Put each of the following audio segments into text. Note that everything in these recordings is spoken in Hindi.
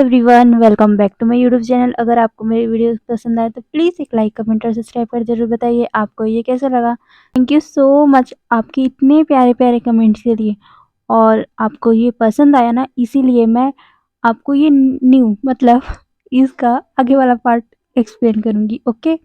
Everyone, welcome back to my YouTube channel. अगर आपको मेरी वीडियो पसंद आए तो प्लीज़ एक लाइक, कमेंट और सब्सक्राइब कर ज़रूर बताइए आपको ये कैसा लगा। थैंक यू सो मच आपके इतने प्यारे प्यारे कमेंट्स के लिए। और आपको ये पसंद आया ना, इसीलिए मैं आपको ये न्यू मतलब इसका आगे वाला पार्ट एक्सप्लेन करूँगी। ओके,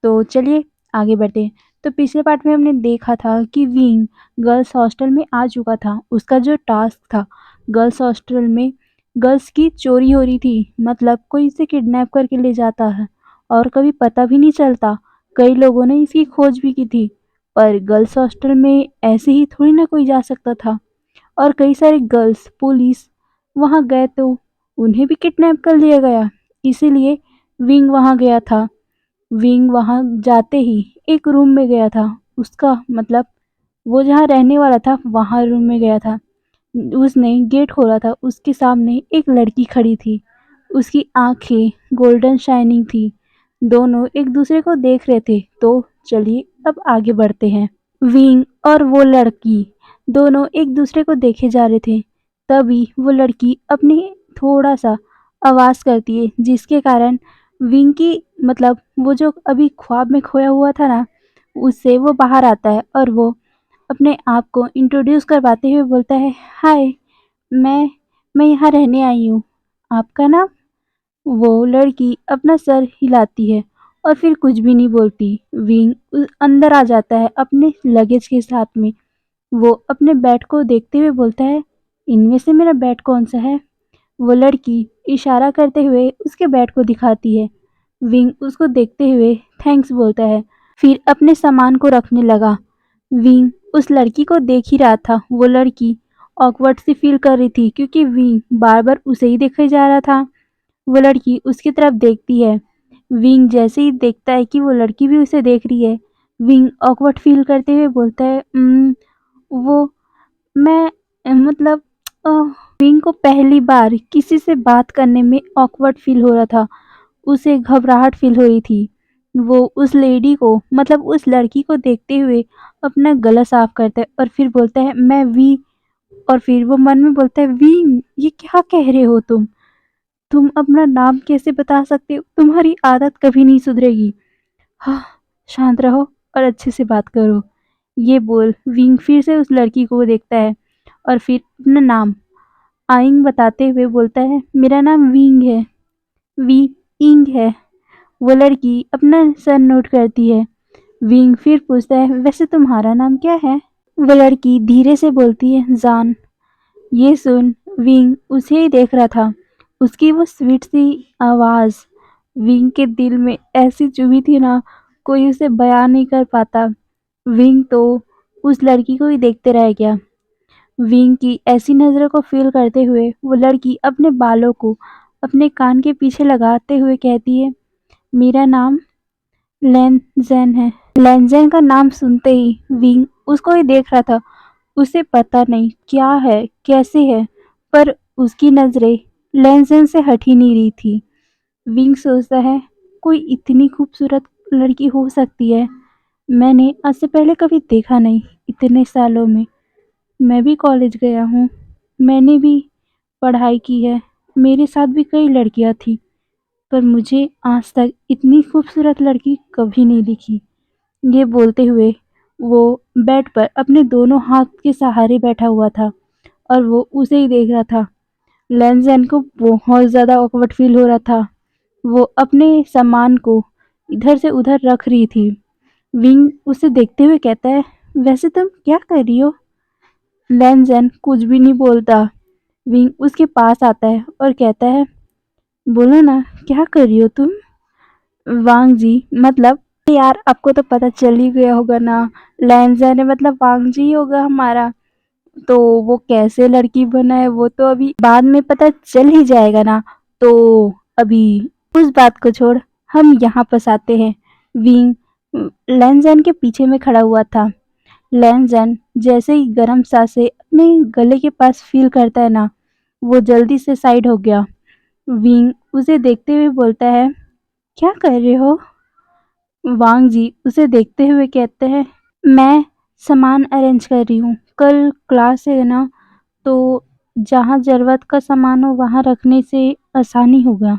तो चलिए आगे बढ़ते हैं। तो पिछले पार्ट में हमने देखा था कि विंग गर्ल्स हॉस्टल में आ चुका था। उसका जो टास्क था, गर्ल्स हॉस्टल में गर्ल्स की चोरी हो रही थी, मतलब कोई इसे किडनैप करके ले जाता है और कभी पता भी नहीं चलता। कई लोगों ने इसकी खोज भी की थी, पर गर्ल्स हॉस्टल में ऐसे ही थोड़ी ना कोई जा सकता था। और कई सारे गर्ल्स पुलिस वहाँ गए तो उन्हें भी किडनैप कर लिया गया। इसीलिए विंग वहाँ गया था। विंग वहाँ जाते ही एक रूम में गया था। उसका मतलब वो जहाँ रहने वाला था वहाँ रूम में गया था। उसने गेट खोला था। उसके सामने एक लड़की खड़ी थी। उसकी आंखें गोल्डन शाइनिंग थी। दोनों एक दूसरे को देख रहे थे। तो चलिए अब आगे बढ़ते हैं। विंग और वो लड़की दोनों एक दूसरे को देखे जा रहे थे। तभी वो लड़की अपनी थोड़ा सा आवाज़ करती है, जिसके कारण विंग की मतलब वो जो अभी ख्वाब में खोया हुआ था ना, उससे वो बाहर आता है और वो अपने आप को इंट्रोड्यूस करवाते हुए बोलता है, हाय, मैं यहाँ रहने आई हूँ। आपका नाम? वो लड़की अपना सर हिलाती है और फिर कुछ भी नहीं बोलती। विंग अंदर आ जाता है अपने लगेज के साथ में। वो अपने बैट को देखते हुए बोलता है, इनमें से मेरा बैट कौन सा है? वो लड़की इशारा करते हुए उसके बैट को दिखाती है। विंग उसको देखते हुए थैंक्स बोलता है, फिर अपने सामान को रखने लगा। विंग उस लड़की को देख ही रहा था। वो लड़की ऑकवर्ड सी फील कर रही थी क्योंकि विंग बार बार उसे ही देखे जा रहा था। वो लड़की उसकी तरफ देखती है। विंग जैसे ही देखता है कि वो लड़की भी उसे देख रही है, विंग ऑकवर्ड फील करते हुए बोलता है, वो मैं मतलब अ, विंग को पहली बार किसी से बात करने में ऑकवर्ड फील हो रहा था। उसे घबराहट फील हो रही थी। वो उस लेडी को मतलब उस लड़की को देखते हुए अपना गला साफ करता है और फिर बोलता है, मैं वी। और फिर वो मन में बोलता है, वी, ये क्या कह रहे हो तुम अपना नाम कैसे बता सकते हो? तुम्हारी आदत कभी नहीं सुधरेगी। हाँ, शांत रहो और अच्छे से बात करो। ये बोल विंग फिर से उस लड़की को देखता है और फिर अपना नाम आइंग बताते हुए बोलता है, मेरा नाम विंग है। वी इंग है। वो लड़की अपना सर नोट करती है। विंग फिर पूछता है, वैसे तुम्हारा नाम क्या है? वो लड़की धीरे से बोलती है, जान। ये सुन विंग उसे ही देख रहा था। उसकी वो स्वीट सी आवाज़ विंग के दिल में ऐसी चुभी थी ना, कोई उसे बयान नहीं कर पाता। विंग तो उस लड़की को ही देखते रह गया। विंग की ऐसी नज़रों को फील करते हुए वो लड़की अपने बालों को अपने कान के पीछे लगाते हुए कहती है, मेरा नाम लेनजेन है। लेनजेन का नाम सुनते ही विंग उसको ही देख रहा था। उसे पता नहीं क्या है, कैसे है, पर उसकी नज़रें लेनजेन से हट ही नहीं रही थी। विंग सोचता है, कोई इतनी खूबसूरत लड़की हो सकती है? मैंने आज से पहले कभी देखा नहीं इतने सालों में। मैं भी कॉलेज गया हूँ, मैंने भी पढ़ाई की है, मेरे साथ भी कई लड़कियाँ थी, पर मुझे आज तक इतनी खूबसूरत लड़की कभी नहीं दिखी। ये बोलते हुए वो बेड पर अपने दोनों हाथ के सहारे बैठा हुआ था और वो उसे ही देख रहा था। लेनजेन को बहुत ज़्यादा ऑकवर्ड फील हो रहा था। वो अपने सामान को इधर से उधर रख रही थी। विंग उसे देखते हुए कहता है, वैसे तुम क्या कर रही हो? लेनजेन कुछ भी नहीं बोलता। विंग उसके पास आता है और कहता है, बोलो ना, क्या कर रही हो तुम? वांग जी मतलब यार, आपको तो पता चल ही गया होगा ना, लेंजर है मतलब वांग जी ही होगा हमारा। तो वो कैसे लड़की बना है वो तो अभी बाद में पता चल ही जाएगा ना। तो अभी उस बात को छोड़, हम यहाँ पास आते हैं। विंग लेंजन के पीछे में खड़ा हुआ था। लेंजन जैसे ही गर्म सांसें अपने गले के पास फील करता है ना, वो जल्दी से साइड हो गया। विंग उसे देखते हुए बोलता है, क्या कर रहे हो? वांग जी उसे देखते हुए कहते हैं, मैं सामान अरेंज कर रही हूँ, कल क्लास है ना, तो जहाँ ज़रूरत का सामान हो वहाँ रखने से आसानी होगा।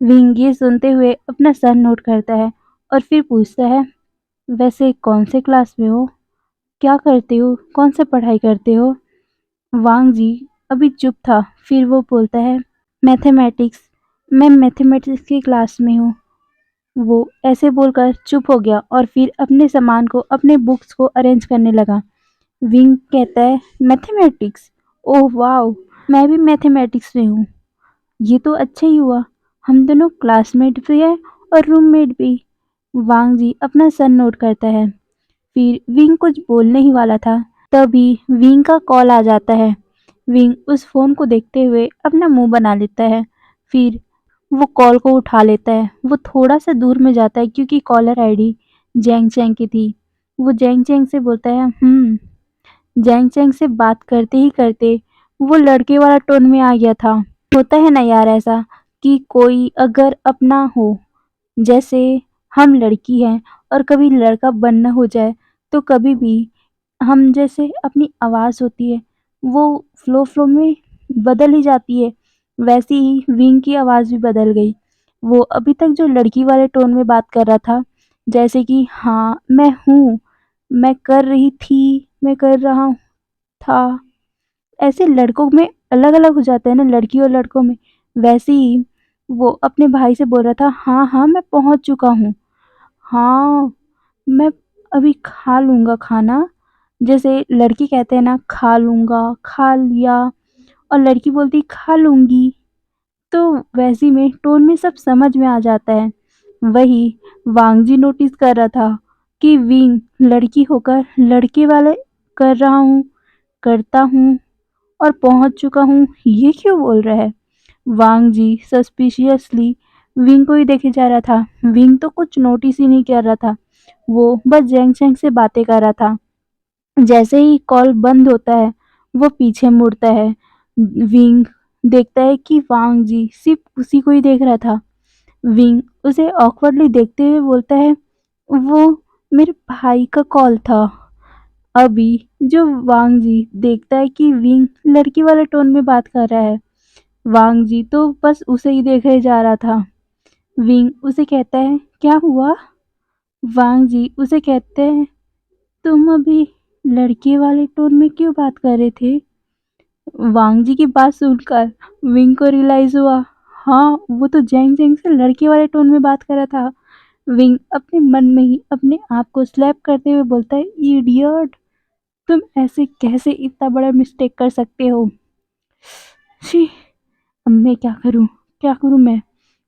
विंग ये सुनते हुए अपना सर नोट करता है और फिर पूछता है, वैसे कौन से क्लास में हो? क्या करते हो? कौन सी पढ़ाई करते हो? वांग जी अभी चुप था, फिर वो बोलता है, मैथमेटिक्स। मैं मैथमेटिक्स की क्लास में हूँ। वो ऐसे बोलकर चुप हो गया और फिर अपने सामान को, अपने बुक्स को अरेंज करने लगा। विंग कहता है, मैथमेटिक्स? Oh wow! मैं भी मैथमेटिक्स में हूँ। ये तो अच्छा ही हुआ। हम दोनों क्लासमेट भी हैं और रूममेट भी। वांग जी अपना सर नोट करता है। फिर विंग कुछ बोलने ही वाला था, तभी विंग का कॉल आ जाता है। विंग उस फोन को देखते हुए अपना मुंह बना लेता है। फिर वो कॉल को उठा लेता है। वो थोड़ा सा दूर में जाता है क्योंकि कॉलर आईडी जैंग चैंग की थी। वो जैंग चैंग से बोलता है, जैंग चैंग से बात करते ही करते वो लड़के वाला टोन में आ गया था। होता है ना यार ऐसा, कि कोई अगर अपना हो, जैसे हम लड़की हैं और कभी लड़का बनना हो जाए, तो कभी भी हम जैसे अपनी आवाज़ होती है वो फ़्लो में बदल ही जाती है। वैसे ही विंग की आवाज़ भी बदल गई। वो अभी तक जो लड़की वाले टोन में बात कर रहा था, जैसे कि हाँ, मैं हूँ, मैं कर रही थी, मैं कर रहा था, ऐसे लड़कों में अलग-अलग हो जाता है ना, लड़की और लड़कों में। वैसे ही वो अपने भाई से बोल रहा था, हाँ, हाँ, मैं पहुँच चुका हूँ। हाँ, मैं अभी खा लूँगा खाना। जैसे लड़की कहते हैं ना, खा लूँगा, खा लिया, और लड़की बोलती खा लूँगी। तो वैसे में टोन में सब समझ में आ जाता है। वही वांगजी नोटिस कर रहा था कि विंग लड़की होकर लड़के वाले कर रहा हूँ, करता हूँ और पहुँच चुका हूँ, ये क्यों बोल रहा है? वांग जी सस्पिशियसली विंग को ही देखे जा रहा था। विंग तो कुछ नोटिस ही नहीं कर रहा था। वो बस जैंग चैंग से बातें कर रहा था। जैसे ही कॉल बंद होता है, वो पीछे मुड़ता है। विंग देखता है कि वांग जी सिर्फ उसी को ही देख रहा था। विंग उसे ऑकवर्डली देखते हुए बोलता है, वो मेरे भाई का कॉल था। अभी जो वांग जी देखता है कि विंग लड़की वाले टोन में बात कर रहा है। वांग जी तो बस उसे ही देखे जा रहा था। विंग उसे कहता है, क्या हुआ? वांग जी उसे कहते हैं, तुम अभी लड़के वाले टोन में क्यों बात कर रहे थे? वांग जी की बात सुनकर विंग को रियलाइज हुआ, हाँ, वो तो जैंग जैंग से लड़के वाले टोन में बात कर रहा था। विंग अपने मन में ही अपने आप को स्लैप करते हुए बोलता है, इडियट, तुम ऐसे कैसे इतना बड़ा मिस्टेक कर सकते हो? छी, अब मैं क्या करूं, क्या करूं मैं?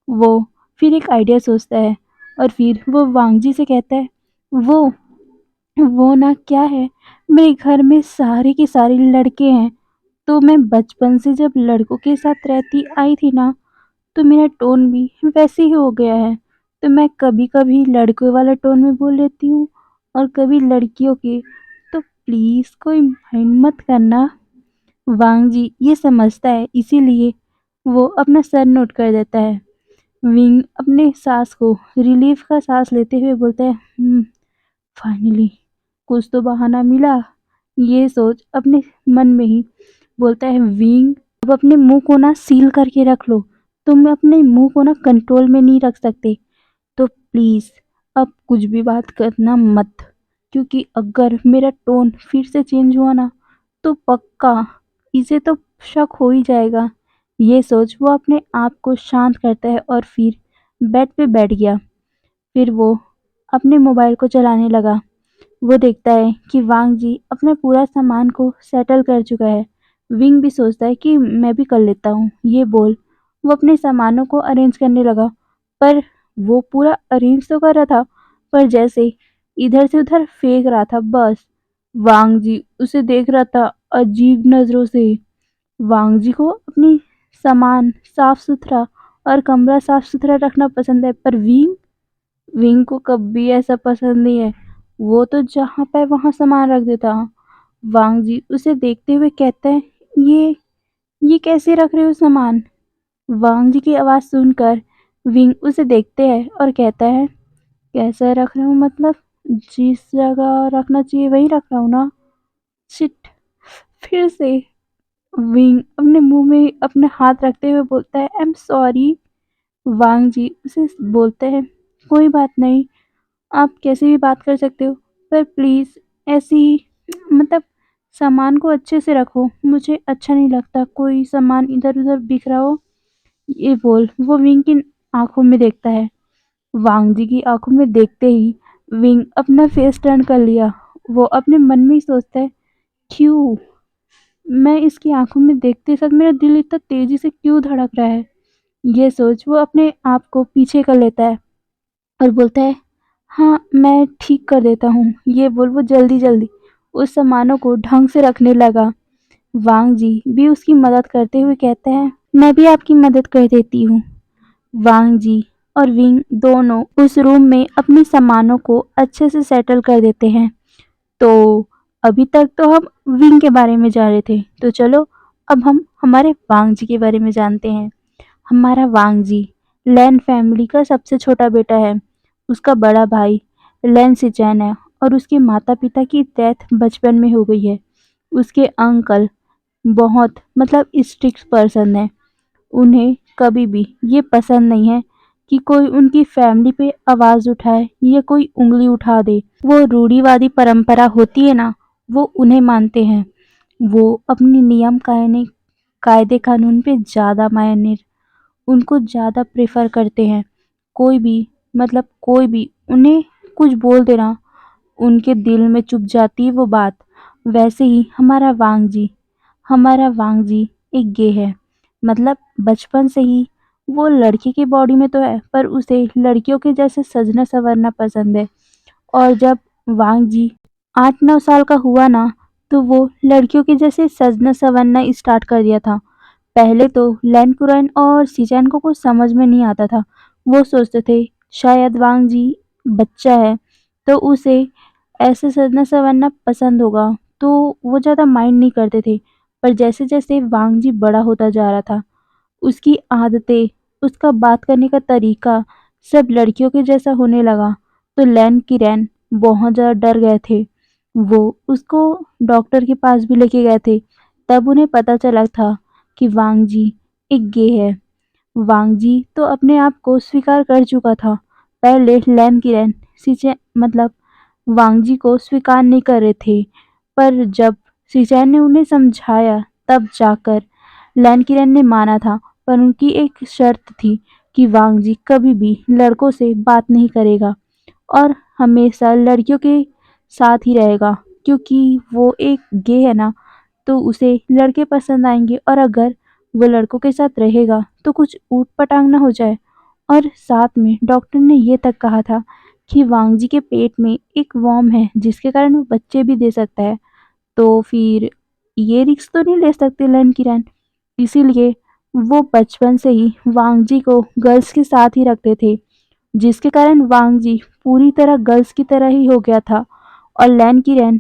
वो फिर एक आइडिया सोचता है और फिर वो वांगजी से कहता है, वो ना क्या है, मेरे घर में सारे के सारे लड़के हैं, तो मैं बचपन से जब लड़कों के साथ रहती आई थी ना, तो मेरा टोन भी वैसे ही हो गया है। तो मैं कभी कभी लड़कों वाला टोन में बोल लेती हूँ और कभी लड़कियों के। तो प्लीज़ कोई माइंड मत करना। वांग जी ये समझता है, इसीलिए वो अपना सर नोट कर देता है। विंग अपने सांस को रिलीफ का सांस लेते हुए बोलता है, फाइनली कुछ तो बहाना मिला। ये सोच अपने मन में ही बोलता है, विंग अब अपने मुंह को ना सील करके रख लो। तुम अपने मुंह को ना कंट्रोल में नहीं रख सकते। तो प्लीज़ अब कुछ भी बात करना मत, क्योंकि अगर मेरा टोन फिर से चेंज हुआ ना, तो पक्का इसे तो शक हो ही जाएगा। ये सोच वो अपने आप को शांत करता है और फिर बेड पे बैठ गया। फिर वो अपने मोबाइल को चलाने लगा। वो देखता है कि वांग जी अपने पूरा सामान को सेटल कर चुका है। विंग भी सोचता है कि मैं भी कर लेता हूँ। ये बोल वो अपने सामानों को अरेंज करने लगा। पर वो पूरा अरेंज तो कर रहा था, पर जैसे इधर से उधर फेंक रहा था बस। वांग जी उसे देख रहा था अजीब नज़रों से। वांग जी को अपनी सामान साफ सुथरा और कमरा साफ सुथरा रखना पसंद है, पर विंग विंग को कभी ऐसा पसंद नहीं है। वो तो जहाँ पे वहाँ सामान रख देता। वांग जी उसे देखते हुए कहते हैं, ये कैसे रख रहे हो सामान? वांग जी की आवाज़ सुनकर विंग उसे देखते हैं और कहता है, कैसे रख रहे हो मतलब? जिस जगह रखना चाहिए वहीं रख रहा हूँ ना। शिट, फिर से विंग अपने मुंह में अपने हाथ रखते हुए बोलता है, आई एम सॉरी। वांग जी उसे बोलते हैं, कोई बात नहीं, आप कैसे भी बात कर सकते हो, पर प्लीज़ ऐसे ही मतलब सामान को अच्छे से रखो, मुझे अच्छा नहीं लगता कोई सामान इधर-उधर बिखरा हो। ये बोल वो विंग की आँखों में देखता है। वांग जी की आँखों में देखते ही विंग अपना फेस टर्न कर लिया। वो अपने मन में ही सोचता है, क्यों? मैं इसकी आँखों में देखते साथ मेरा दिल इतना तेज़ी से क्यों धड़क रहा है? ये सोच वो अपने आप को पीछे कर लेता है और बोलता है, हाँ, मैं ठीक कर देता हूँ। ये बोल वो जल्दी-जल्दी उस सामानों को ढंग से रखने लगा। वांग जी भी उसकी मदद करते हुए कहते हैं, मैं भी आपकी मदद कर देती हूँ। वांग जी और विंग दोनों उस रूम में अपने सामानों को अच्छे से सेटल कर देते हैं। तो अभी तक तो हम विंग के बारे में जान रहे थे, तो चलो अब हम हमारे वांग जी के बारे में जानते हैं। हमारा वांग जी लैन फैमिली का सबसे छोटा बेटा है। उसका बड़ा भाई लैन सिचैन है और उसके माता-पिता की डेथ बचपन में हो गई है। उसके अंकल बहुत स्ट्रिक्ट पर्सन है। उन्हें कभी भी ये पसंद नहीं है कि कोई उनकी फैमिली पे आवाज़ उठाए या कोई उँगली उठा दे। वो रूढ़िवादी परंपरा होती है ना, वो उन्हें मानते हैं। वो अपने नियम कायदे कानून पे ज़्यादा मायने उनको ज़्यादा प्रेफ़र करते हैं। कोई भी उन्हें कुछ बोल दे ना, उनके दिल में चुभ जाती है वो बात। वैसे ही हमारा वांग जी एक गे है। बचपन से ही वो लड़के की बॉडी में तो है, पर उसे लड़कियों के जैसे सजना-संवरना पसंद है। और जब वांग जी 8-9 साल का हुआ ना, तो वो लड़कियों के जैसे सजना-संवरना स्टार्ट कर दिया था। पहले तो लैन-कुरान और शीज़ेन को कुछ समझ में नहीं आता था। वो सोचते थे शायद वांग जी बच्चा है, तो उसे ऐसे सजना-संवरना पसंद होगा, तो वो ज़्यादा माइंड नहीं करते थे। पर जैसे-जैसे वांग जी बड़ा होता जा रहा था, उसकी आदतें, उसका बात करने का तरीका सब लड़कियों के जैसा होने लगा, तो लैन किरैन बहुत ज़्यादा डर गए थे। वो उसको डॉक्टर के पास भी लेके गए थे, तब उन्हें पता चला था कि वांग जी एक गे है। वांग जी तो अपने आप को स्वीकार कर चुका था। पहले लैन किरैन सिचे वांग जी को स्वीकार नहीं कर रहे थे, पर जब सिचैन ने उन्हें समझाया तब जाकर लैन किरैन ने माना था। पर उनकी एक शर्त थी कि वांग जी कभी भी लड़कों से बात नहीं करेगा और हमेशा लड़कियों के साथ ही रहेगा, क्योंकि वो एक गे है ना, तो उसे लड़के पसंद आएंगे और अगर वो लड़कों के साथ रहेगा तो कुछ ऊट-पटांग ना हो जाए। और साथ में डॉक्टर ने ये तक कहा था कि वांग जी के पेट में एक वर्म है जिसके कारण वो बच्चे भी दे सकता है। तो फिर ये रिस्क तो नहीं ले सकते लन किरण, इसीलिए वो बचपन से ही वांग जी को गर्ल्स के साथ ही रखते थे, जिसके कारण वांग जी पूरी तरह गर्ल्स की तरह ही हो गया था। और लैन किरण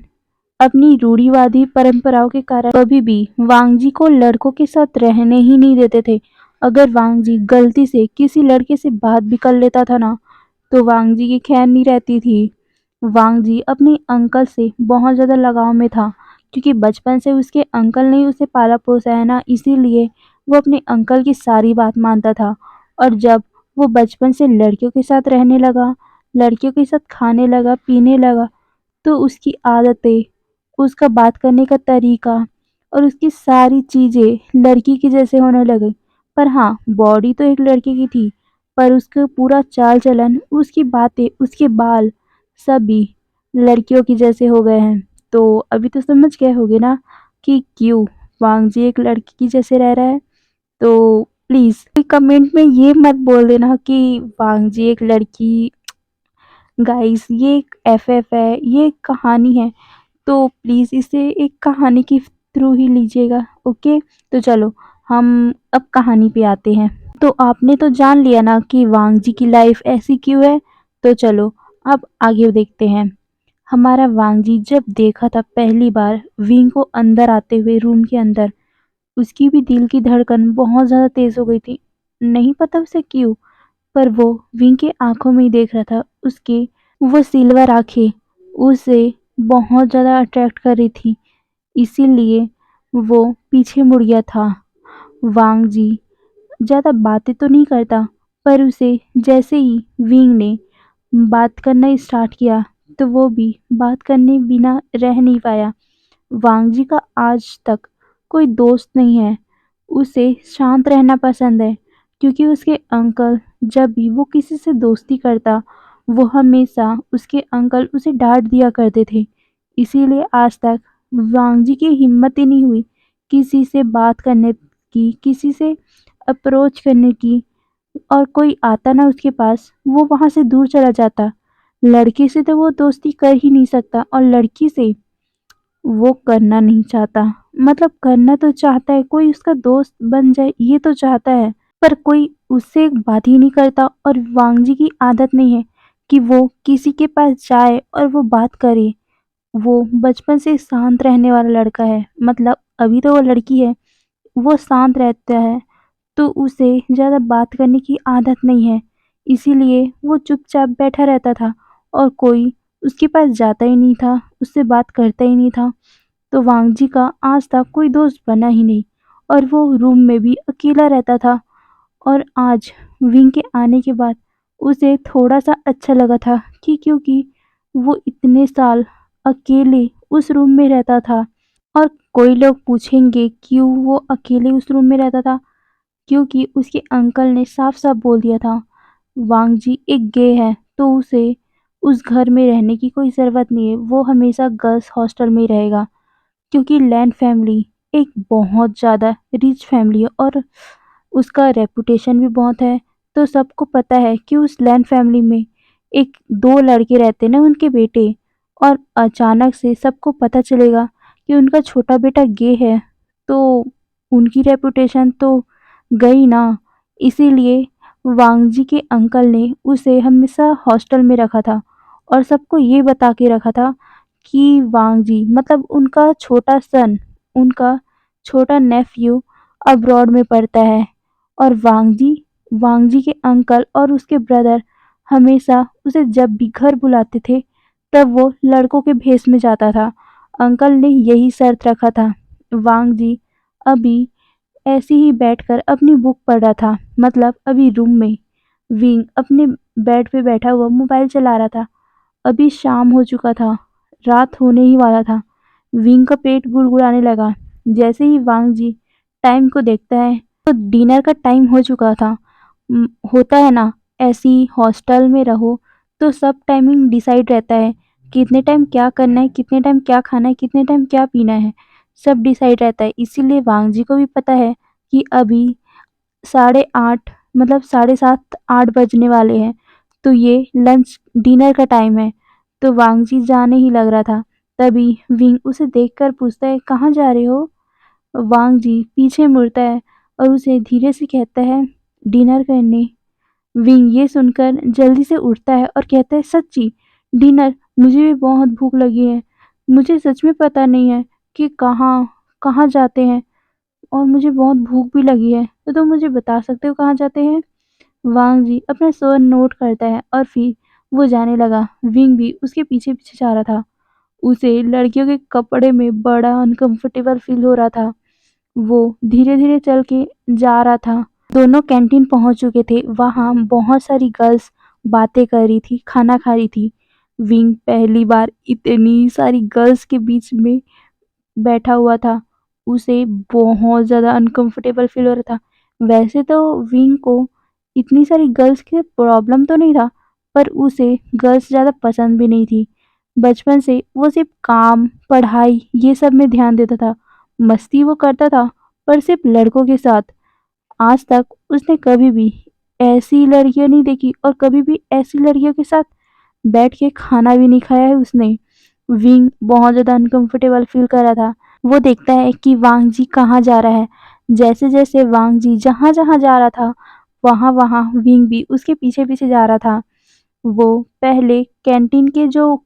अपनी रूढ़िवादी परंपराओं के कारण कभी भी वांग जी को लड़कों के साथ रहने ही नहीं देते थे। अगर वांग जी गलती से किसी लड़के से बात भी कर लेता था ना, तो वांग जी की खैर नहीं रहती थी। वांग जी अपने अंकल से बहुत ज़्यादा लगाव में था, क्योंकि बचपन से उसके अंकल ने ही उसे पाला पोसा है ना, इसीलिए वो अपने अंकल की सारी बात मानता था। और जब वो बचपन से लड़कियों के साथ रहने लगा, लड़कियों के साथ खाने लगा, पीने लगा, तो उसकी आदतें, उसका बात करने का तरीका और उसकी सारी चीज़ें लड़की के जैसे होने लगे। पर हाँ, बॉडी तो एक लड़के की थी, पर उसका पूरा चाल-चलन, उसकी बातें, उसके बाल सभी लड़कियों की जैसे हो गए हैं। तो अभी तो समझ गए होंगे ना कि क्यों वांग जी एक लड़की की जैसे रह रहा है। तो प्लीज़ कमेंट में ये मत बोल देना कि वांग जी एक लड़की। गाइस ये एक एफएफ है, ये एक कहानी है, तो प्लीज़ इसे एक कहानी के थ्रू ही लीजिएगा, ओके? तो चलो हम अब कहानी पे आते हैं। तो आपने तो जान लिया ना कि वांग जी की लाइफ ऐसी क्यों है, तो चलो अब आगे देखते हैं। हमारा वांग जी जब देखा था पहली बार विंग को अंदर आते हुए रूम के अंदर, उसकी भी दिल की धड़कन बहुत ज़्यादा तेज़ हो गई थी। नहीं पता उसे क्यों, पर वो विंग की आँखों में ही देख रहा था। उसकी वो सिल्वर आँखें उसे बहुत ज़्यादा अट्रैक्ट कर रही थी। इसीलिए वो पीछे मुड़ गया था। वांग जी ज़्यादा बातें तो नहीं करता, पर उसे जैसे ही विंग ने बात करना स्टार्ट किया, तो वो भी बात करने बिना रह नहीं पाया। वांग जी का आज तक कोई दोस्त नहीं है। उसे शांत रहना पसंद है, क्योंकि उसके अंकल जब भी वो किसी से दोस्ती करता, वो हमेशा उसके अंकल उसे डाँट दिया करते थे। इसीलिए आज तक वांग जी की हिम्मत ही नहीं हुई किसी से बात करने की, किसी से अप्रोच करने की, और कोई आता ना उसके पास, वो वहाँ से दूर चला जाता। लड़के से तो वो दोस्ती कर ही नहीं सकता, और लड़की से वो करना नहीं चाहता। मतलब करना तो चाहता है, कोई उसका दोस्त बन जाए ये तो चाहता है, पर कोई उससे बात ही नहीं करता। और वांगजी की आदत नहीं है कि वो किसी के पास जाए और वो बात करे। वो बचपन से शांत रहने वाला लड़का है। मतलब अभी तो वो लड़की है, वो शांत रहता है, तो उसे ज़्यादा बात करने की आदत नहीं है। इसीलिए वो चुपचाप बैठा रहता था, और कोई उसके पास जाता ही नहीं था, उससे बात करता ही नहीं था। तो वांगजी का आज तक कोई दोस्त बना ही नहीं, और वो रूम में भी अकेला रहता था। और आज विंग के आने के बाद उसे थोड़ा-सा अच्छा लगा था, कि क्योंकि वो इतने साल अकेले उस रूम में रहता था। और कोई लोग पूछेंगे क्यों वो अकेले उस रूम में रहता था? क्योंकि उसके अंकल ने साफ-साफ बोल दिया था, वांगजी एक गे है, तो उसे उस घर में रहने की कोई ज़रूरत नहीं है, वो हमेशा गर्ल्स हॉस्टल में ही रहेगा। क्योंकि लैन फैमिली एक बहुत ज़्यादा रिच फैमिली है, और उसका रेपुटेशन भी बहुत है। तो सबको पता है कि उस लैन फैमिली में एक 2 लड़के रहते हैं ना, उनके बेटे, और अचानक से सबको पता चलेगा कि उनका छोटा बेटा गे है, तो उनकी रेपुटेशन तो गई ना। इसीलिए वांगजी के अंकल ने उसे हमेशा हॉस्टल में रखा था, और सबको ये बता के रखा था कि वांगजी मतलब उनका छोटा सन, उनका छोटा नेफ्यू अब्रॉड में पढ़ता है। और वांगजी के अंकल और उसके ब्रदर हमेशा उसे जब भी घर बुलाते थे, तब वो लड़कों के भेष में जाता था। अंकल ने यही शर्त रखा था। वांगजी अभी ऐसे ही बैठकर अपनी बुक पढ़ रहा था। मतलब अभी रूम में विंग अपने बेड पे बैठा हुआ मोबाइल चला रहा था। अभी शाम हो चुका था, रात होने ही वाला था। विंग का पेट गुड़गुड़ाने लगा। जैसे ही वांग जी टाइम को देखता है, तो डिनर का टाइम हो चुका था। होता है ना, ऐसी हॉस्टल में रहो तो सब टाइमिंग डिसाइड रहता है, कितने टाइम क्या करना है, कितने टाइम क्या खाना है, कितने टाइम क्या पीना है, सब डिसाइड रहता है। इसीलिए वांग जी को भी पता है कि अभी 8:30 मतलब 7:30 8 बजने वाले हैं, तो ये लंच डिनर का टाइम है। तो वांगजी जाने ही लग रहा था, तभी विंग उसे देखकर पूछता है, कहाँ जा रहे हो? वांगजी पीछे मुड़ता है और उसे धीरे से कहता है, डिनर करने। विंग ये सुनकर जल्दी से उठता है और कहता है, सच्ची डिनर? मुझे भी बहुत भूख लगी है। मुझे सच में पता नहीं है कि कहाँ कहाँ जाते हैं, और मुझे बहुत भूख भी लगी है, तो तुम मुझे बता सकते हो कहाँ जाते हैं? वांग जी अपना स्वर नोट करता है, और फिर वो जाने लगा। विंग भी उसके पीछे-पीछे जा रहा था। उसे लड़कियों के कपड़े में बड़ा अनकंफर्टेबल फील हो रहा था। वो धीरे-धीरे चल के जा रहा था। दोनों कैंटीन पहुंच चुके थे। वहाँ बहुत सारी गर्ल्स बातें कर रही थी, खाना खा रही थी। विंग पहली बार इतनी सारी गर्ल्स के बीच में बैठा हुआ था। उसे बहुत ज़्यादा अनकंफर्टेबल फ़ील हो रहा था। वैसे तो विंग को इतनी सारी गर्ल्स की प्रॉब्लम तो नहीं था, पर उसे गर्ल्स ज़्यादा पसंद भी नहीं थी। बचपन से वो सिर्फ़ काम, पढ़ाई ये सब में ध्यान देता था। मस्ती वो करता था, पर सिर्फ़ लड़कों के साथ। आज तक उसने कभी भी ऐसी लड़कियाँ नहीं देखी, और कभी भी ऐसी लड़कियों के साथ बैठ के खाना भी नहीं खाया है उसने। विंग बहुत ज़्यादा अनकंफर्टेबल फ़ील कर रहा था। वो देखता है कि वांग जी कहाँ जा रहा है। जैसे-जैसे वांग जी जहाँ-जहाँ जा रहा था, वहाँ-वहाँ विंग भी उसके पीछे-पीछे जा रहा था। वो पहले कैंटीन के जो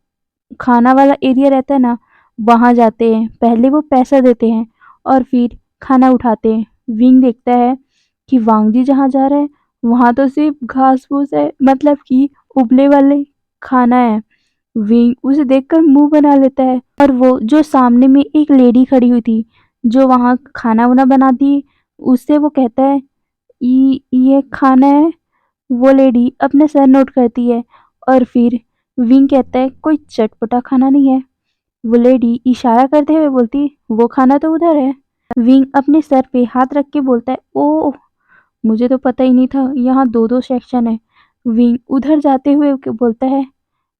खाना वाला एरिया रहता है ना, वहाँ जाते हैं। पहले वो पैसा देते हैं और फिर खाना उठाते हैं। विंग देखता है कि वांग जी जहाँ जा रहा है, वहाँ तो सिर्फ़ घास-फूस है, मतलब कि उबले वाले खाना है। विंग उसे देखकर मुँह बना लेता है, और वो जो सामने में एक लेडी खड़ी हुई थी, जो वहाँ खाना-वाना बनाती है, उससे वो कहता है, ये खाना है। वो लेडी अपना सर नोट करती है और फिर विंग कहता है, कोई चटपटा खाना नहीं है। वो लेडी इशारा करते हुए बोलती, वो खाना तो उधर है। विंग अपने सर पे हाथ रख के बोलता है, ओह! मुझे तो पता ही नहीं था, यहाँ 2-2 सेक्शन है। विंग उधर जाते हुए बोलता है,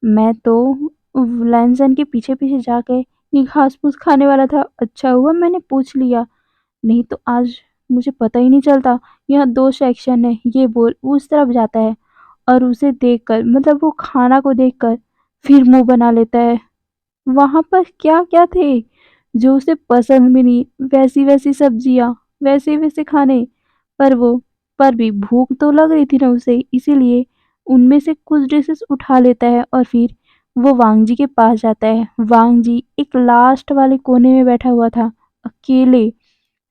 मैं तो लैनसन के पीछे-पीछे जाके ये घास-फूस खाने वाला था। अच्छा हुआ मैंने पूछ लिया, नहीं तो आज मुझे पता ही नहीं चलता। यहाँ 2 सेक्शन है। ये बोल उस तरफ जाता है और उसे देखकर, मतलब वो खाना को देखकर फिर मुँह बना लेता है। वहाँ पर क्या-क्या थे जो उसे पसंद भी नहीं, वैसी-वैसी सब्जियाँ, वैसे-वैसे खाने। पर वो पर भी भूख तो लग रही थी ना उसे, इसीलिए उनमें से कुछ डिशेज़ उठा लेता है और फिर वो वांग जी के पास जाता है। वांग जी एक लास्ट वाले कोने में बैठा हुआ था, अकेले।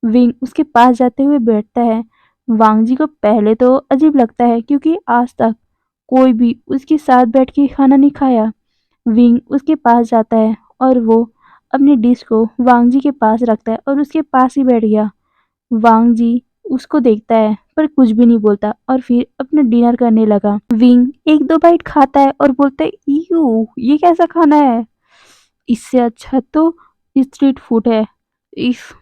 विंग उसके पास जाते हुए बैठता है। वांग जी को पहले तो अजीब लगता है क्योंकि आज तक कोई भी उसके साथ बैठ के खाना नहीं खाया। विंग उसके पास जाता है और वो अपनी डिश को वांग जी के पास रखता है और उसके पास ही बैठ गया। वांग जी उसको देखता है पर कुछ भी नहीं बोलता और फिर अपना डिनर करने लगा। विंग 1-2 बाइट खाता है और बोलता है, इयू ये कैसा खाना है? इससे अच्छा तो स्ट्रीट फूड है। इफ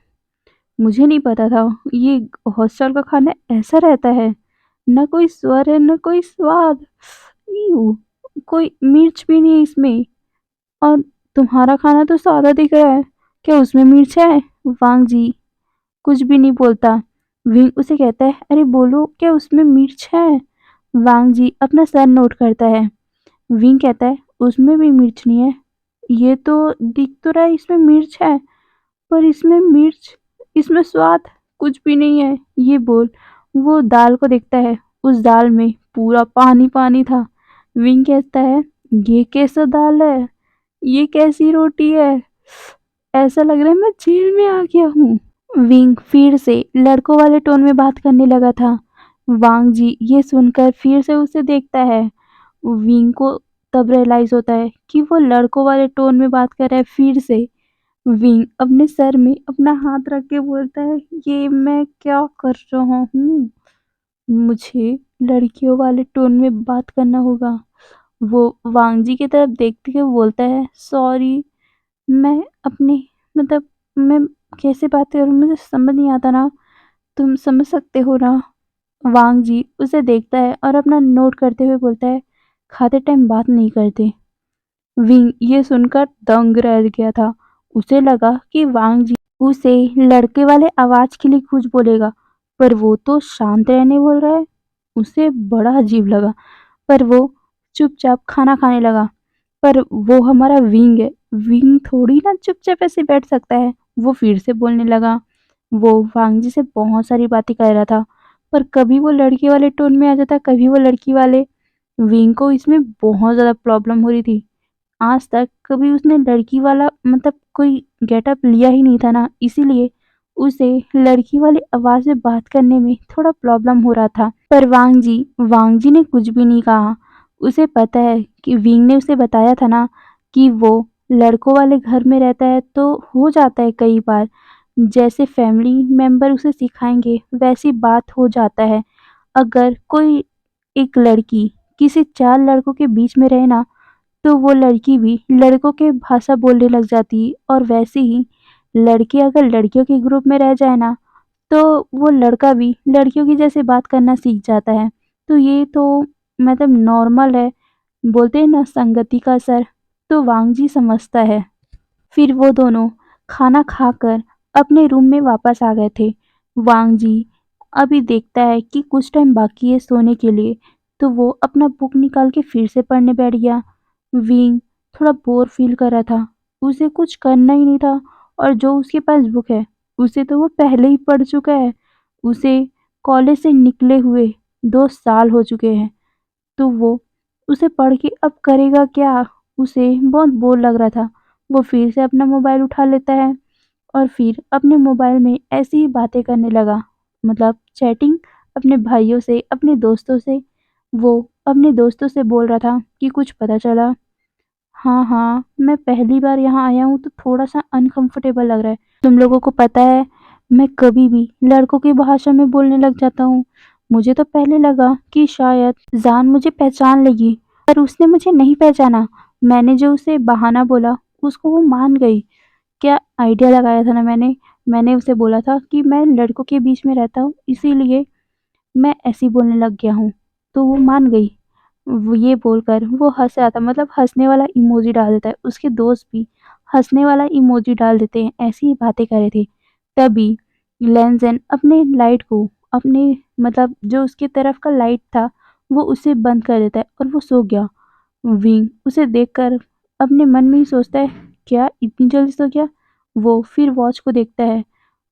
मुझे नहीं पता था ये हॉस्टल का खाना ऐसा रहता है। ना कोई स्वर है, ना कोई स्वाद। इयू कोई मिर्च भी नहीं है इसमें। और तुम्हारा खाना तो सादा दिख रहा है, क्या उसमें मिर्च है? वांग जी कुछ भी नहीं बोलता। विंग उसे कहता है, अरे बोलो क्या उसमें मिर्च है? वांग जी अपना सर नोट करता है। विंग कहता है, उसमें भी मिर्च नहीं है। ये तो दिख तो रहा है इसमें मिर्च है, पर इसमें स्वाद कुछ भी नहीं है। ये बोल वो दाल को देखता है, उस दाल में पूरा पानी-पानी था। विंग कहता है, ये कैसा दाल है? ये कैसी रोटी है? ऐसा लग रहा है मैं जेल में आ गया हूँ। विंग फिर से लड़कों वाले टोन में बात करने लगा था। वांग जी ये सुनकर फिर से उसे देखता है। विंग को तब रियलाइज होता है कि वो लड़कों वाले टोन में बात कर रहा है फिर से। विंग अपने सर में अपना हाथ रख के बोलता है, ये मैं क्या कर रहा हूँ? मुझे लड़कियों वाले टोन में बात करना होगा। वो वांग जी की तरफ देखते हुए बोलता है, सॉरी, मैं अपनी मतलब मैं कैसे बात करूँ मुझे समझ नहीं आता ना, तुम समझ सकते हो ना? वांग जी उसे देखता है और अपना नोट करते हुए बोलता है, खाते टाइम बात नहीं करते। विंग ये सुनकर दंग रह गया था। उसे लगा कि वांग जी उसे लड़के वाले आवाज के लिए कुछ बोलेगा, पर वो तो शांत रहने बोल रहा है। उसे बड़ा अजीब लगा, पर वो चुपचाप खाना खाने लगा। पर वो हमारा विंग है, विंग थोड़ी ना चुपचाप ऐसे बैठ सकता है। वो फिर से बोलने लगा। वो वांग जी से बहुत सारी बातें कर रहा था, पर कभी वो लड़के वाले टोन में आ जाता, कभी वो लड़की वाले। विंग को इसमें बहुत ज़्यादा प्रॉब्लम हो रही थी। आज तक कभी उसने लड़की वाला मतलब कोई गेटअप लिया ही नहीं था ना, इसीलिए उसे लड़की वाली आवाज़ में बात करने में थोड़ा प्रॉब्लम हो रहा था। पर वांग जी ने कुछ भी नहीं कहा। उसे पता है कि विंग ने उसे बताया था ना कि वो लड़कों वाले घर में रहता है, तो हो जाता है कई बार, जैसे फैमिली मेंबर उसे सिखाएंगे वैसी बात हो जाता है। अगर कोई एक लड़की किसी 4 लड़कों के बीच में रहे ना, तो वो लड़की भी लड़कों के भाषा बोलने लग जाती, और वैसे ही लड़के अगर लड़कियों के ग्रुप में रह जाए ना, तो वो लड़का भी लड़कियों की जैसे बात करना सीख जाता है। तो ये तो मतलब नॉर्मल है, बोलते हैं ना संगति का असर, तो वांग जी समझता है। फिर वो दोनों खाना खाकर अपने रूम में वापस आ गए थे। वांग जी अभी देखता है कि कुछ टाइम बाकी है सोने के लिए, तो वो अपना बुक निकाल के फिर से पढ़ने बैठ गया। विंग थोड़ा बोर फील कर रहा था, उसे कुछ करना ही नहीं था, और जो उसके पास बुक है उसे तो वो पहले ही पढ़ चुका है। उसे कॉलेज से निकले हुए 2 साल हो चुके हैं, तो वो उसे पढ़ के अब करेगा क्या? उसे बहुत बोर लग रहा था। वो फिर से अपना मोबाइल उठा लेता है और फिर अपने मोबाइल में ऐसी ही बातें करने लगा। मतलब चैटिंग अपने भाइयों से, अपने दोस्तों से। वो अपने दोस्तों से बोल रहा था कि कुछ पता चला? हाँ, हाँ, मैं पहली बार यहाँ आया हूँ तो थोड़ा-सा अनकम्फ़र्टेबल लग रहा है। तुम लोगों को पता है, मैं कभी भी लड़कों की भाषा में बोलने लग जाता हूँ। मुझे तो पहले लगा कि शायद जान मुझे पहचान लेगी, पर उसने मुझे नहीं पहचाना। मैंने जो उसे बहाना बोला, उसको वो मान गई। क्या आइडिया लगाया था ना मैंने। मैंने उसे बोला था कि मैं लड़कों के बीच में रहता हूँ, इसीलिए मैं ऐसे ही बोलने लग गया हूँ, तो वो मान गई। वो ये बोलकर वो हँस रहा था, मतलब हँसने वाला इमोजी डाल देता है। उसके दोस्त भी हँसने वाला इमोजी डाल देते हैं, ऐसी ही बातें कर रहे थे। तभी लेंज़न अपने लाइट को, अपने मतलब जो उसकी तरफ का लाइट था, वो उसे बंद कर देता है और वो सो गया। विंग उसे देखकर अपने मन में ही सोचता है, क्या इतनी जल्दी सो गया? वो फिर वॉच को देखता है,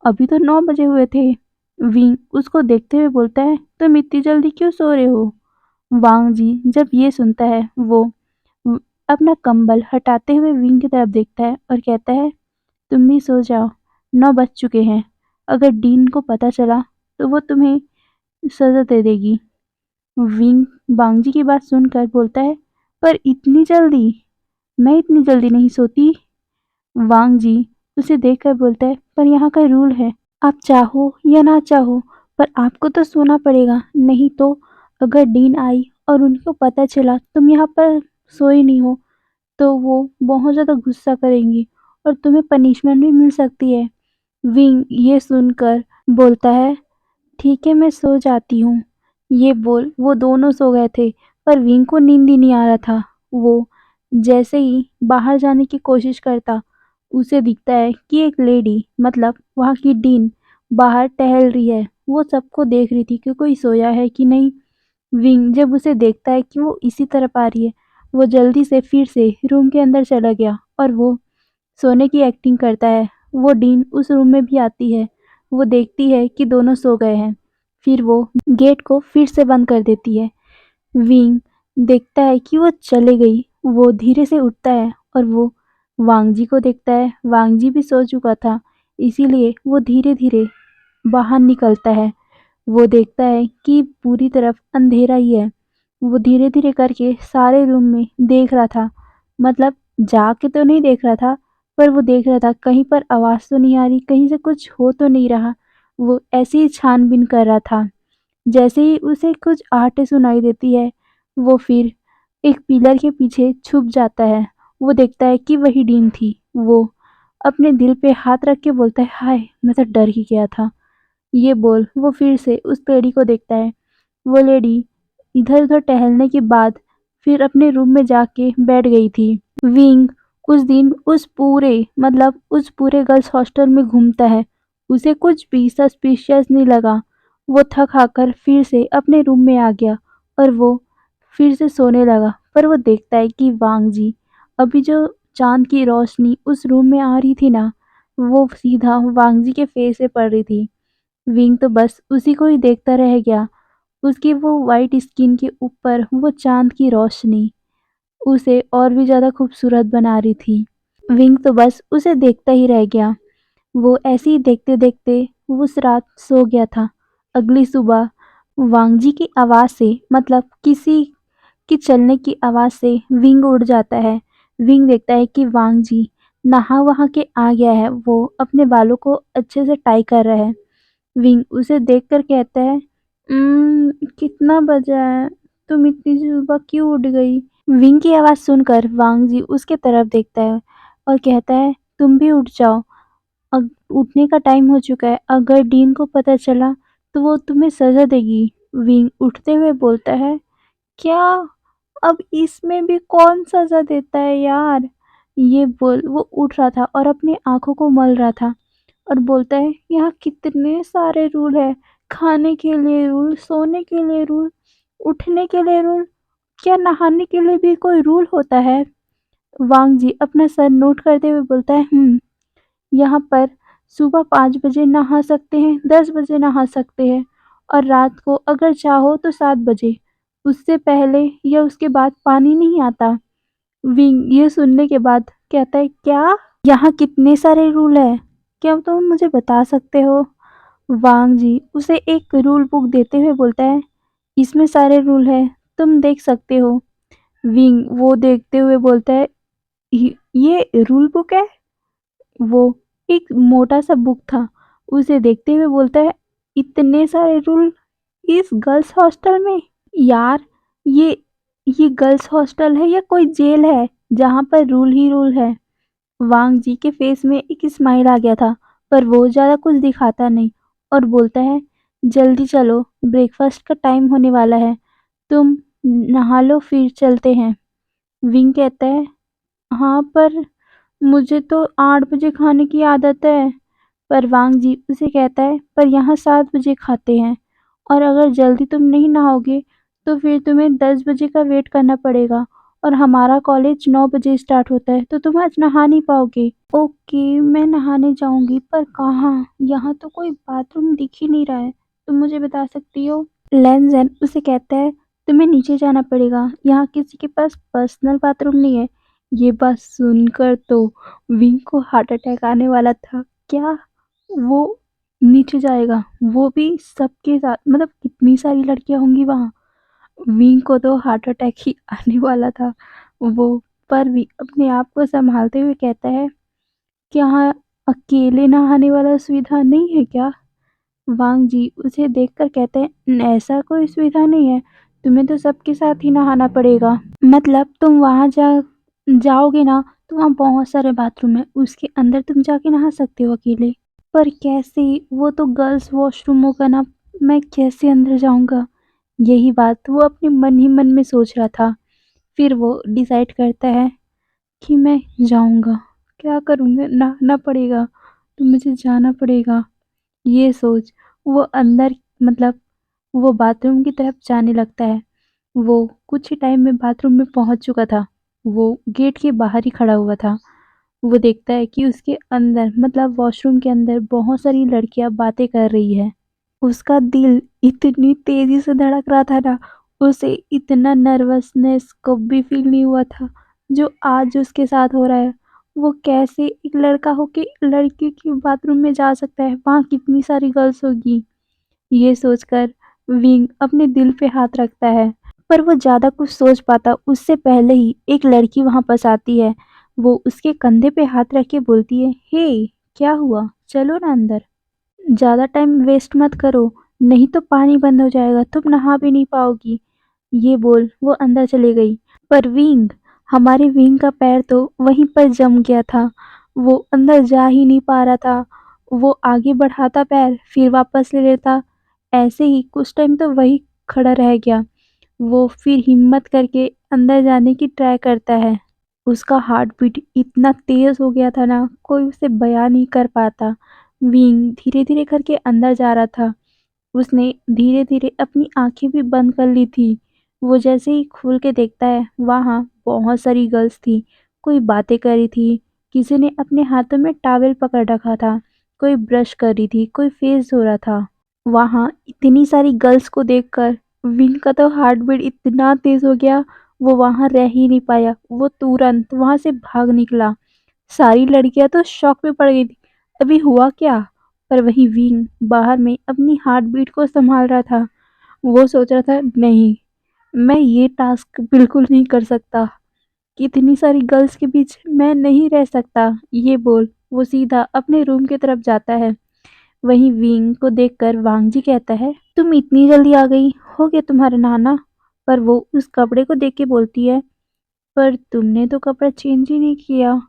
अभी तो 9 बजे हुए थे। विंग उसको देखते हुए बोलता है, तुम इतनी जल्दी क्यों सो रहे हो? वांग जी जब ये सुनता है, वो व- अपना कंबल हटाते हुए विंग की तरफ देखता है और कहता है, तुम भी सो जाओ, 9 बज चुके हैं। अगर डीन को पता चला तो वो तुम्हें सजा दे देगी। विंग बांगजी की बात सुनकर बोलता है, पर इतनी जल्दी? मैं इतनी जल्दी नहीं सोती। वांग जी उसे देखकर बोलता है, पर यहाँ का रूल है, आप चाहो या ना चाहो, पर आपको तो सोना पड़ेगा, नहीं तो अगर डीन आई और उनको पता चला तुम यहाँ पर सोए नहीं हो, तो वो बहुत ज़्यादा गुस्सा करेंगी और तुम्हें पनिशमेंट भी मिल सकती है। विंग ये सुनकर बोलता है, ठीक है मैं सो जाती हूँ। ये बोल वो दोनों सो गए थे, पर विंग को नींद ही नहीं आ रहा था। वो जैसे ही बाहर जाने की कोशिश करता, उसे दिखता है कि एक लेडी, मतलब वहाँ की डीन, बाहर टहल रही है। वो सबको देख रही थी कि कोई सोया है कि नहीं। विंग जब उसे देखता है कि वो इसी तरफ आ रही है, वो जल्दी से फिर से रूम के अंदर चला गया और वो सोने की एक्टिंग करता है। वो डीन उस रूम में भी आती है। वो देखती है कि दोनों सो गए हैं। फिर वो गेट को फिर से बंद कर देती है। विंग देखता है कि वो चले गई। वो धीरे से उठता है और वो वांगजी को देखता है। वांगजी भी सो चुका था, इसीलिए वो धीरे-धीरे बाहर निकलता है। वो देखता है कि पूरी तरफ अंधेरा ही है। वो धीरे-धीरे करके सारे रूम में देख रहा था, मतलब जाके तो नहीं देख रहा था, पर वो देख रहा था कहीं पर आवाज़ तो नहीं आ रही, कहीं से कुछ हो तो नहीं रहा। वो ऐसे ही छानबीन कर रहा था। जैसे ही उसे कुछ आहटें सुनाई देती है, वो फिर एक पिलर के पीछे छुप जाता है। वो देखता है कि वही डीन थी। वो अपने दिल पे हाथ रख के बोलता है, हाय! मैं तो डर ही गया था। ये बोल वो फिर से उस लेडी को देखता है। वो लेडी इधर-उधर टहलने के बाद फिर अपने रूम में जाके बैठ गई थी। विंग उस दिन उस पूरे गर्ल्स हॉस्टल में घूमता है। उसे कुछ भी सस्पिशियस नहीं लगा। वो थक-हार फिर से अपने रूम में आ गया और वो फिर से सोने लगा। पर वो देखता है कि वांग जी, अभी जो चाँद की रोशनी उस रूम में आ रही थी ना, वो सीधा वांग जी के फेस पे पड़ रही थी। विंग तो बस उसी को ही देखता रह गया। उसकी वो वाइट स्किन के ऊपर वो चाँद की रोशनी उसे और भी ज़्यादा खूबसूरत बना रही थी। विंग तो बस उसे देखता ही रह गया। वो ऐसे ही देखते-देखते उस रात सो गया था। अगली सुबह वांगजी की आवाज़ से, मतलब किसी के चलने की आवाज़ से विंग उठ जाता है। विंग देखता है कि वांगजी नहा-वहा के आ गया है। वो अपने बालों को अच्छे से टाई कर रहा है। विंग उसे देखकर कहता है, कितना बजा है? तुम इतनी सुबह क्यों उठ गई? विंग की आवाज़ सुनकर वांगजी उसके तरफ देखता है और कहता है, तुम भी उठ जाओ, अब उठने का टाइम हो चुका है। अगर डीन को पता चला तो वो तुम्हें सज़ा देगी। विंग उठते हुए बोलता है, क्या? अब इसमें भी कौन सज़ा देता है यार? ये बोल वो उठ रहा था और अपनी आँखों को मल रहा था और बोलता है, यहाँ कितने सारे रूल है, खाने के लिए रूल, सोने के लिए रूल, उठने के लिए रूल, क्या नहाने के लिए भी कोई रूल होता है? वांग जी अपना सर नोट करते हुए बोलता है, यहाँ पर सुबह 5 बजे नहा सकते हैं, 10 बजे नहा सकते हैं और रात को अगर चाहो तो 7 बजे। उससे पहले या उसके बाद पानी नहीं आता। विंग ये सुनने के बाद कहता है, क्या? यहाँ कितने सारे रूल हैं, क्या तुम मुझे बता सकते हो? वांग जी उसे एक रूल बुक देते हुए बोलता है, इसमें सारे रूल हैं, तुम देख सकते हो। विंग वो देखते हुए बोलता है, ये रूल बुक है? वो एक मोटा-सा बुक था। उसे देखते हुए बोलता है, "इतने सारे रूल इस गर्ल्स हॉस्टल में? यार, ये ये गर्ल्स हॉस्टल है या कोई जेल है जहाँ पर रूल ही रूल है?" वांग जी के फेस में एक स्माइल आ गया था, पर वो ज़्यादा कुछ दिखाता नहीं और बोलता है, "जल्दी चलो, ब्रेकफास्ट का टाइम होने वाला है। तुम नहा लो फिर चलते हैं।" विंग कहता है, "हाँ, पर मुझे तो 8 बजे खाने की आदत है।" पर वांग जी उसे कहता है, "पर यहाँ 7 बजे खाते हैं और अगर जल्दी तुम नहीं नहाओगे तो फिर तुम्हें 10 बजे का वेट करना पड़ेगा और हमारा कॉलेज 9 बजे स्टार्ट होता है तो तुम आज नहा नहीं पाओगे।" "ओके, मैं नहाने जाऊँगी, पर कहाँ? यहाँ तो कोई बाथरूम दिख ही नहीं रहा है। तुम मुझे बता सकती हो?" लैनज़ेन उसे कहता है, "तुम्हें नीचे जाना पड़ेगा, यहाँ किसी के पास पर्सनल बाथरूम नहीं है।" ये बात सुनकर तो विंग को हार्ट अटैक आने वाला था। क्या वो नीचे जाएगा, वो भी सबके साथ? मतलब कितनी सारी लड़कियां होंगी वहाँ। विंग को तो हार्ट अटैक ही आने वाला था। वो पर भी अपने आप को संभालते हुए कहता है, क्या यहाँ अकेले नहाने वाला सुविधा नहीं है क्या? वांग जी उसे देखकर कहते हैं, ऐसा कोई सुविधा नहीं है, तुम्हें तो सबके साथ ही नहाना पड़ेगा। मतलब तुम वहां जाओगे ना, तो वहाँ बहुत सारे बाथरूम है, उसके अंदर तुम जाके नहा सकते हो अकेले। पर कैसे? वो तो गर्ल्स वॉशरूम होगा ना, मैं कैसे अंदर जाऊंगा? यही बात वो अपने मन ही मन में सोच रहा था। फिर वो डिसाइड करता है कि मैं जाऊंगा, क्या करूंगा, नहाना पड़ेगा तो मुझे जाना पड़ेगा। ये सोच वो अंदर, मतलब वो बाथरूम की तरफ जाने लगता है। वो कुछ ही टाइम में बाथरूम में पहुंच चुका था। वो गेट के बाहर ही खड़ा हुआ था। वो देखता है कि उसके अंदर, मतलब वॉशरूम के अंदर बहुत सारी लड़कियां बातें कर रही है। उसका दिल इतनी तेजी से धड़क रहा था ना, उसे इतना नर्वसनेस कभी फील नहीं हुआ था जो आज उसके साथ हो रहा है। वो कैसे एक लड़का होके लड़की के बाथरूम में जा सकता है, वहाँ कितनी सारी गर्ल्स होगी। ये सोचकर विंग अपने दिल पे हाथ रखता है, पर वो ज्यादा कुछ सोच पाता उससे पहले ही एक लड़की वहां पास आती है। वो उसके कंधे पे हाथ रख के बोलती है, हे, क्या हुआ, चलो ना अंदर। ज़्यादा टाइम वेस्ट मत करो, नहीं तो पानी बंद हो जाएगा, तुम नहा भी नहीं पाओगी। ये बोल वो अंदर चली गई। पर विंग, हमारे विंग का पैर तो वहीं पर जम गया था। वो अंदर जा ही नहीं पा रहा था। वो आगे बढ़ाता पैर, फिर वापस ले लेता। ऐसे ही कुछ टाइम तो वही खड़ा रह गया। वो फिर हिम्मत करके अंदर जाने की ट्राई करता है। उसका हार्ट बीट इतना तेज हो गया था ना, कोई उसे बयान नहीं कर पाता। विंग धीरे-धीरे करके अंदर जा रहा था। उसने धीरे-धीरे अपनी आँखें भी बंद कर ली थी। वो जैसे ही खोल के देखता है, वहाँ बहुत सारी गर्ल्स थी। कोई बातें कर रही थी, किसी ने अपने हाथों में टॉवेल पकड़ रखा था, कोई ब्रश कर रही थी, कोई फेस धो रहा था। वहाँ इतनी सारी गर्ल्स को देखकर विंग का तो हार्ट बीट इतना तेज हो गया, वो वहाँ रह ही नहीं पाया। वो तुरंत वहाँ से भाग निकला। सारी लड़कियां तो शॉक में पड़ गई थी। अभी हुआ क्या? पर वही विंग बाहर में अपनी हार्ट बीट को संभाल रहा था। वो सोच रहा था, नहीं, मैं ये टास्क बिल्कुल नहीं कर सकता। इतनी सारी गर्ल्स के बीच मैं नहीं रह सकता। ये बोल वो सीधा अपने रूम की तरफ जाता है। वहीं विंग को देखकर वांगजी कहता है, तुम इतनी जल्दी आ गई, हो गया तुम्हारा नहाना? पर वो उस कपड़े को देख के बोलती है, पर तुमने तो कपड़ा चेंज ही नहीं किया।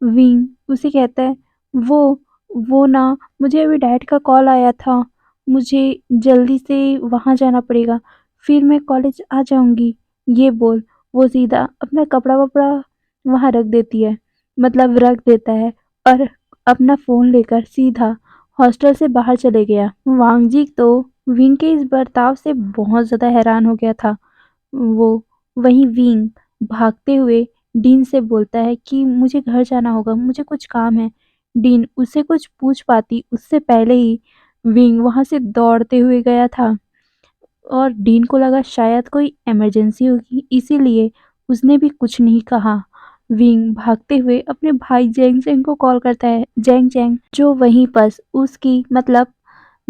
विंग उसे कहता है, वो वो ना, मुझे अभी डैड का कॉल आया था, मुझे जल्दी से वहाँ जाना पड़ेगा, फिर मैं कॉलेज आ जाऊँगी। ये बोल वो सीधा अपना कपड़ा-वपड़ा वहाँ रख देती है, मतलब रख देता है और अपना फ़ोन लेकर सीधा हॉस्टल से बाहर चले गया। वांगजी तो विंग के इस बर्ताव से बहुत ज़्यादा हैरान हो गया था। वो वहीं विंग भागते हुए डीन से बोलता है कि मुझे घर जाना होगा, मुझे कुछ काम है। डीन उससे कुछ पूछ पाती उससे पहले ही विंग वहां से दौड़ते हुए गया था और डीन को लगा शायद कोई इमरजेंसी होगी, इसीलिए उसने भी कुछ नहीं कहा। विंग भागते हुए अपने भाई जेंग जेंग को कॉल करता है। जेंग जेंग जो वहीं पर उसकी, मतलब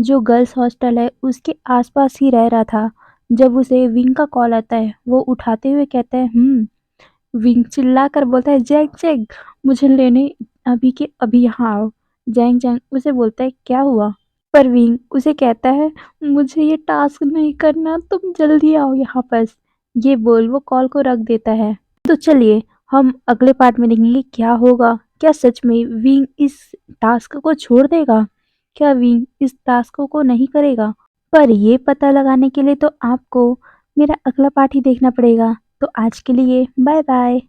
जो गर्ल्स हॉस्टल है उसके आसपास ही रह रहा था। जब उसे विंग का कॉल आता है, वो उठाते हुए कहता है, विंग चिल्लाकर बोलता है, जैक जैक, मुझे लेने अभी के अभी यहाँ आओ। जैंग जैंग उसे बोलता है क्या हुआ? पर विंग उसे कहता है मुझे ये टास्क नहीं करना, तुम जल्दी आओ यहाँ पास। ये बोल वो कॉल को रख देता है। तो चलिए हम अगले पार्ट में देखेंगे क्या होगा। क्या सच में विंग इस टास्क को छोड़ देगा? क्या विंग इस टास्क को नहीं करेगा? पर ये पता लगाने के लिए तो आपको मेरा अगला पार्ट ही देखना पड़ेगा। तो आज के लिए बाय बाय।